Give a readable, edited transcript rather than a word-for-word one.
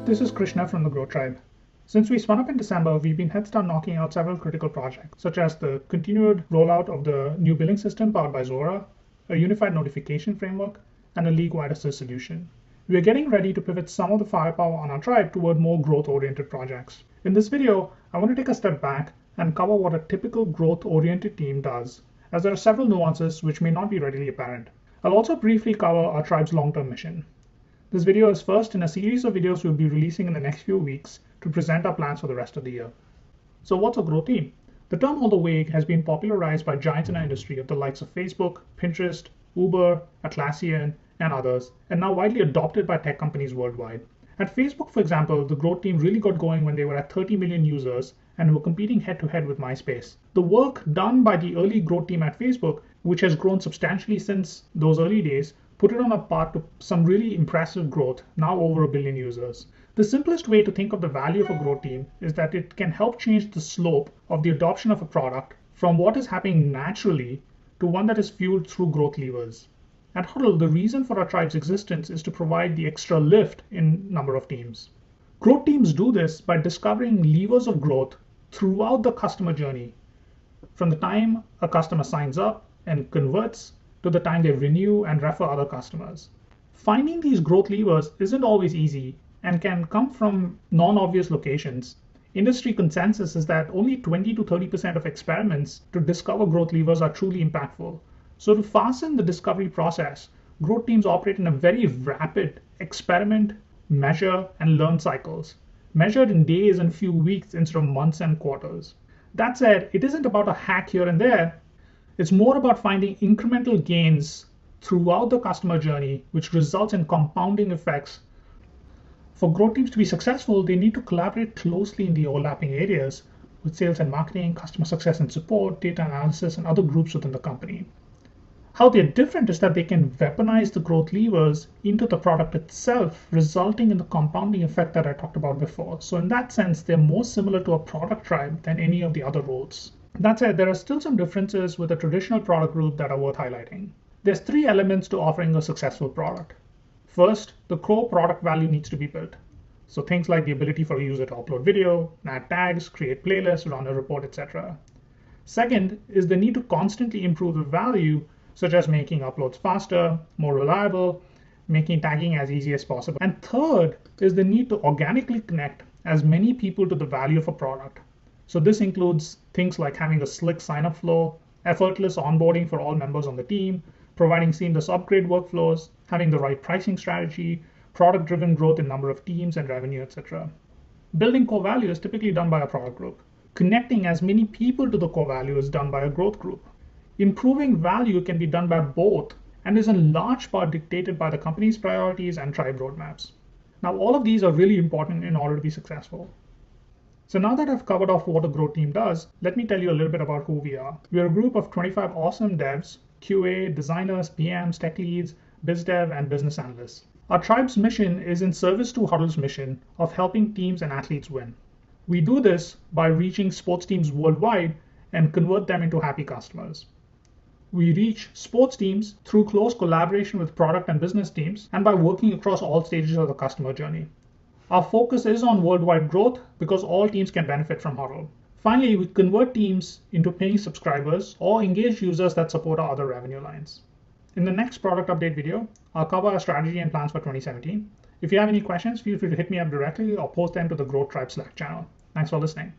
This is Krishna from the Grow Tribe. Since we spun up in December, we've been head start knocking out several critical projects, such as the continued rollout of the new billing system powered by Zora, a unified notification framework, and a league-wide assist solution. We are getting ready to pivot some of the firepower on our tribe toward more growth-oriented projects. In this video, I want to take a step back and cover what a typical growth-oriented team does, as there are several nuances which may not be readily apparent. I'll also briefly cover our tribe's long-term mission. This video is first in a series of videos we'll be releasing in the next few weeks to present our plans for the rest of the year. So what's a growth team? The term all the way has been popularized by giants in our industry of the likes of Facebook, Pinterest, Uber, Atlassian, and others, and now widely adopted by tech companies worldwide. At Facebook, for example, the growth team really got going when they were at 30 million users and were competing head-to-head with MySpace. The work done by the early growth team at Facebook, which has grown substantially since those early days, put it on a path to some really impressive growth, now over 1 billion users. The simplest way to think of the value of a growth team is that it can help change the slope of the adoption of a product from what is happening naturally to one that is fueled through growth levers. At Huddle, the reason for our tribe's existence is to provide the extra lift in number of teams. Growth teams do this by discovering levers of growth throughout the customer journey, from the time a customer signs up and converts to the time they renew and refer other customers. Finding these growth levers isn't always easy and can come from non-obvious locations. Industry consensus is that only 20 to 30% of experiments to discover growth levers are truly impactful. So to fasten the discovery process, growth teams operate in a very rapid experiment, measure, and learn cycles, measured in days and few weeks instead of months and quarters. That said, it isn't about a hack here and there. It's more about finding incremental gains throughout the customer journey, which results in compounding effects. For growth teams to be successful, they need to collaborate closely in the overlapping areas with sales and marketing, customer success and support, data analysis, and other groups within the company. How they're different is that they can weaponize the growth levers into the product itself, resulting in the compounding effect that I talked about before. So in that sense, they're more similar to a product tribe than any of the other roles. That said, there are still some differences with a traditional product group that are worth highlighting. There's 3 elements to offering a successful product. First, the core product value needs to be built. So things like the ability for a user to upload video, add tags, create playlists, run a report, etc. Second is the need to constantly improve the value, such as making uploads faster, more reliable, making tagging as easy as possible. And third is the need to organically connect as many people to the value of a product. So this includes things like having a slick sign-up flow, effortless onboarding for all members on the team, providing seamless upgrade workflows, having the right pricing strategy, product-driven growth in number of teams and revenue, etc. Building core value is typically done by a product group. Connecting as many people to the core value is done by a growth group. Improving value can be done by both and is in large part dictated by the company's priorities and tribe roadmaps. Now, all of these are really important in order to be successful. So now that I've covered off what a growth team does, let me tell you a little bit about who we are. We are a group of 25 awesome devs, QA, designers, PMs, tech leads, biz dev, and business analysts. Our tribe's mission is in service to Huddle's mission of helping teams and athletes win. We do this by reaching sports teams worldwide and convert them into happy customers. We reach sports teams through close collaboration with product and business teams and by working across all stages of the customer journey. Our focus is on worldwide growth because all teams can benefit from Huddle. Finally, we convert teams into paying subscribers or engaged users that support our other revenue lines. In the next product update video, I'll cover our strategy and plans for 2017. If you have any questions, feel free to hit me up directly or post them to the Growth Tribe Slack channel. Thanks for listening.